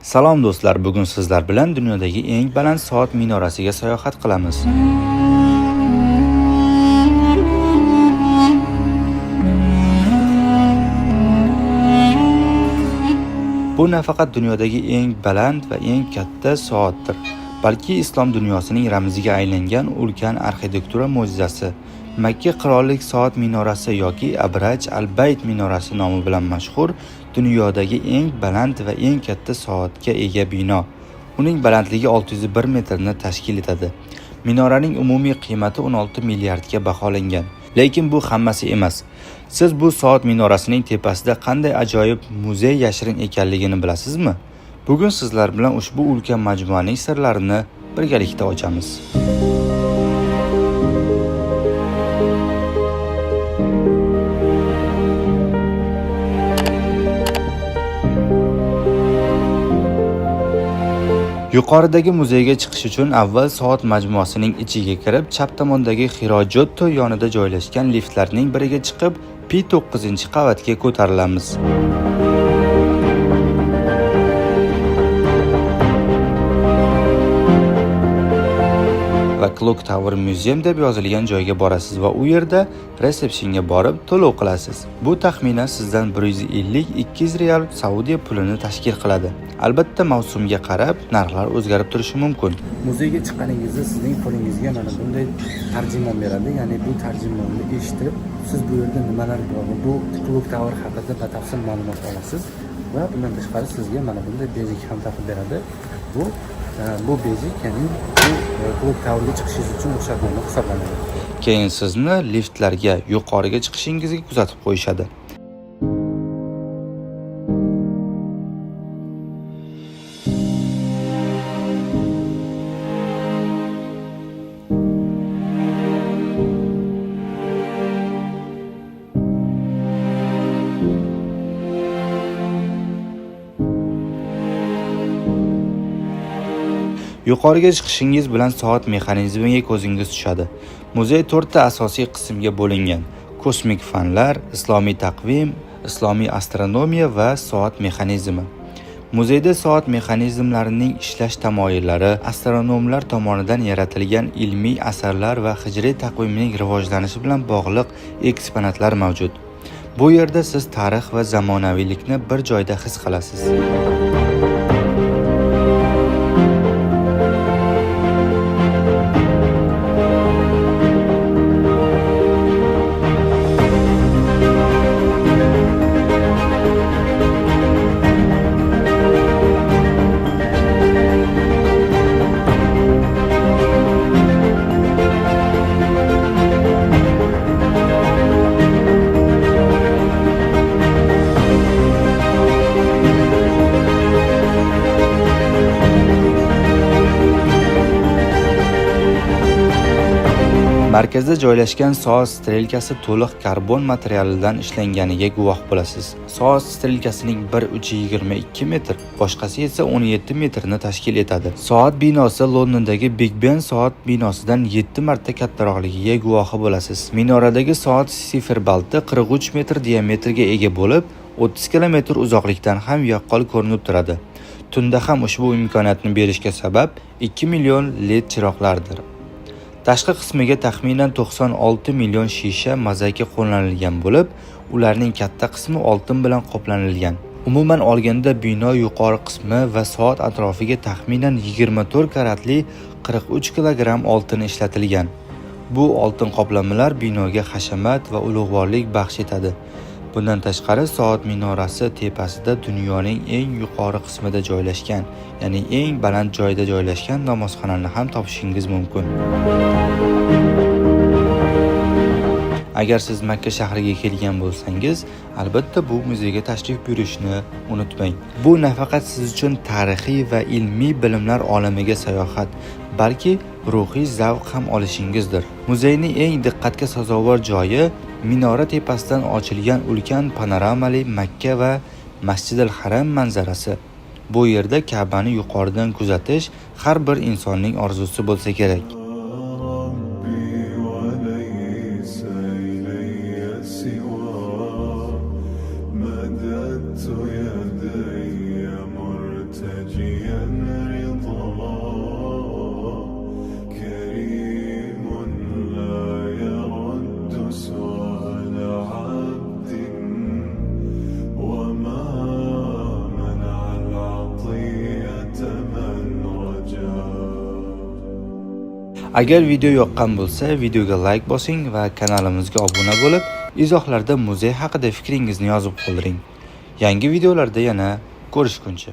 Salom do'stlar, bugun sizlar bilan dunyodagi eng baland soat minorasiga sayohat qilamiz. Bu nafaqat dunyodagi eng baland va eng katta soatdir, balki islom dunyosining ramziga aylangan ulkan arxitektura mo'jizasi. Makka qirollik soat minorasi yoki Abraj al-Bayt minorasi nomi bilan mashhur dunyodagi eng baland va eng katta soatga ega bino. Uning balandligi 601 metrni tashkil etadi. Minoraning umumiy qiymati 16 milliardga baholangan. Lekin bu hammasi emas. Siz bu soat minorasining tepasida qanday ajoyib muzey yashirin ekanligini bilasizmi? Bugun sizlar bilan ushbu ulkan majmuaning sirlarini birgalikda ochamiz. Yuqoridagi muzeyga chiqish uchun avval soat majmuasining ichiga kirib, chap tomondagi Hirojotto yonida joylashgan liftlarning biriga chiqib, P9-qavatga ko'tarilamiz. Va Clock Tower Museum deb yozilgan joyga borasiz va u yerda resepsiyonga borib to'lov qilasiz. Bu taxminan sizdan 150-200 real Saudiya pulini tashkil qiladi. Albatta mavsumga qarab narxlar o'zgarib turishi mumkin. Muzeyga chiqqaningizda sizning qo'lingizga mana bunday tarjimon beradi. Ya'ni bu tarjimonni eshitib, siz bu yerda nimalar bor, bu Clock Tower haqida batafsil ma'lumot olasiz va bundan tashqari sizga mana bunday bejik ham taqib beradi. Bu bejik, ya'ni bu Clock Towerga chiqishingiz uchun ruxsatnoma hisoblanadi. Keyin sizni liftlarga yuqoriga chiqishingizga kuzatib qo'yishadi. Yuqoriga chiqishingiz bilan soat mexanizmiga ko'zingiz tushadi. Muzey 4 ta asosiy qismga bo'lingan: kosmik fanlar, islomiy taqvim, islomiy astronomiya va soat mexanizmi. Muzeyda soat mexanizmlarining ishlash tamoyillari, astronomlar tomonidan yaratilgan ilmiy asarlar va hijriy taqvimining rivojlanishi bilan bog'liq eksponatlar mavjud. Bu yerda siz tarix va zamonaviylikni bir joyda his qilasiz. Markazda joylashgan soat strelkasi to'liq karbon materialidan ishlanganiga guvoh bo'lasiz. Soat strelkasining biri uchi 22 metr, boshqasi esa 17 metrni tashkil etadi. Soat binosi Londondagi Big Ben soat binosidan 7 marta kattaroqligiga guvohi bo'lasiz. Minoradagi soat siferbalti 43 metr diametrga ega bo'lib, 30 kilometr uzoqlikdan ham yaqqol ko'rinib turadi. Tunda ham ushbu imkoniyatni berishga sabab 2 million LED chiroqlardir. Tashqi qismiga taxminan 96 million shisha mozaika qo'llanilgan bo'lib, ularning katta qismi oltin bilan qoplanilgan. Umuman olganda bino yuqori qismi va soat atrofiga taxminan 24 karatli 43 kilogramm oltin ishlatilgan. Bu oltin qoplamalar binoga hashamat va ulug'vorlik baxsh etadi. Bundan tashqari soat minorasi tepasida dunyoning eng yuqori qismida joylashgan, ya'ni eng baland joyda joylashgan namozxonani ham topishingiz mumkin. Agar siz Makka shahriga kelgan bo'lsangiz, albatta bu muzeyga tashrif buyurishni unutmang. Bu nafaqat siz uchun tarixiy va ilmiy bilimlar olamiga sayohat, balki ruhiy zavq ham olishingizdir. Muzeyning eng diqqatga sazovor joyi minora tepasidan ochilgan ulkan panoramali Makka va Masjidil Haram manzarasi. Bu yerda Ka'bani yuqoridan kuzatish har bir insonning orzusi bo'lsa kerak. مددت يدي مرتجيا Agar video yoqqan bo'lsa, videoga like bosing va kanalimizga obuna bo'lib, izohlarda muzey haqida fikringizni yozib qoldiring. Yangi videolarda yana ko'rishguncha.